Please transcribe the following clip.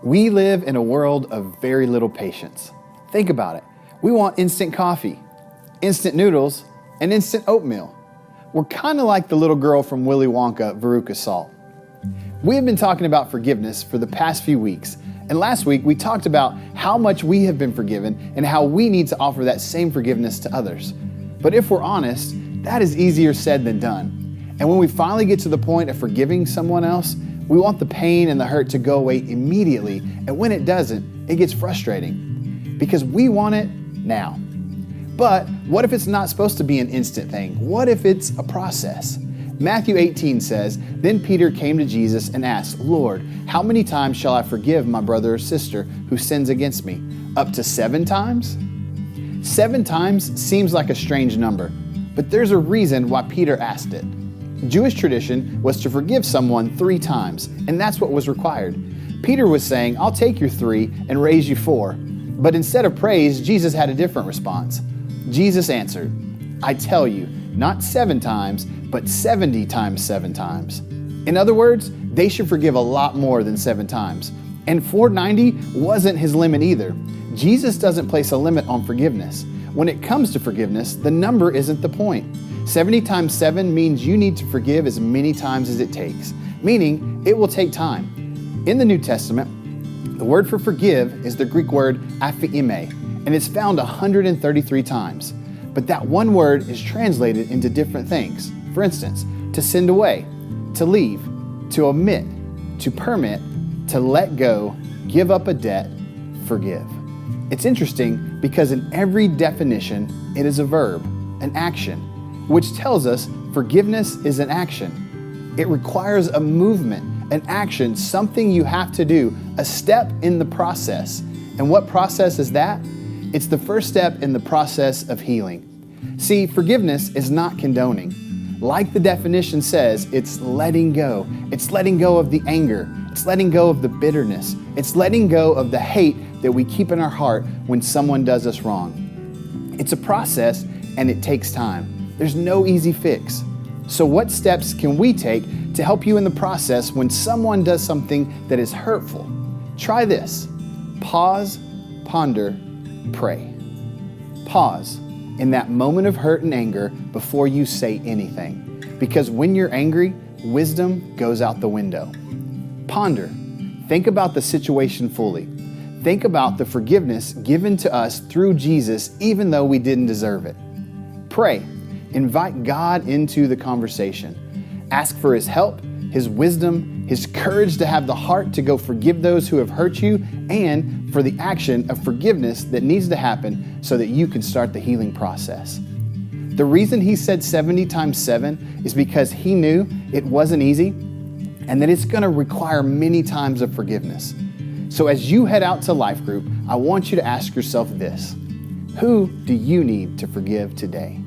We live in a world of very little patience. Think about it. We want instant coffee, instant noodles, and instant oatmeal. We're kind of like the little girl from Willy Wonka, Veruca Salt. We have been talking about forgiveness for the past few weeks, and last week we talked about how much we have been forgiven and how we need to offer that same forgiveness to others. But if we're honest, that is easier said than done. And when we finally get to the point of forgiving someone else, we want the pain and the hurt to go away immediately, and when it doesn't, it gets frustrating because we want it now. But what if it's not supposed to be an instant thing? What if it's a process? Matthew 18 says, "Then Peter came to Jesus and asked, 'Lord, how many times shall I forgive my brother or sister who sins against me? Up to 7 times?'" 7 times seems like a strange number, but there's a reason why Peter asked it. Jewish tradition was to forgive someone 3 times, and that's what was required. Peter was saying, "I'll take your 3 and raise you 4. But instead of praise, Jesus had a different response. Jesus answered, "I tell you, not 7 times, but 70 times 7 times. In other words, they should forgive a lot more than 7 times. And 490 wasn't his limit either. Jesus doesn't place a limit on forgiveness. When it comes to forgiveness, the number isn't the point. 70 times 7 means you need to forgive as many times as it takes, meaning it will take time. In the New Testament, the word for forgive is the Greek word aphieme, and it's found 133 times. But that one word is translated into different things. For instance, to send away, to leave, to omit, to permit, to let go, give up a debt, forgive. It's interesting because in every definition, it is a verb, an action, which tells us forgiveness is an action. It requires a movement, an action, something you have to do, a step in the process. And what process is that? It's the first step in the process of healing. See, forgiveness is not condoning. Like the definition says, it's letting go. It's letting go of the anger. It's letting go of the bitterness. It's letting go of the hate that we keep in our heart when someone does us wrong. It's a process and it takes time. There's no easy fix. So what steps can we take to help you in the process when someone does something that is hurtful? Try this. Pause, ponder, pray. Pause in that moment of hurt and anger before you say anything. Because when you're angry, wisdom goes out the window. Ponder. Think about the situation fully. Think about the forgiveness given to us through Jesus, even though we didn't deserve it. Pray. Invite God into the conversation. Ask for His help, His wisdom, His courage to have the heart to go forgive those who have hurt you, and for the action of forgiveness that needs to happen so that you can start the healing process. The reason He said 70 times 7 is because He knew it wasn't easy and that it's going to require many times of forgiveness. So as you head out to Life Group, I want you to ask yourself this: who do you need to forgive today?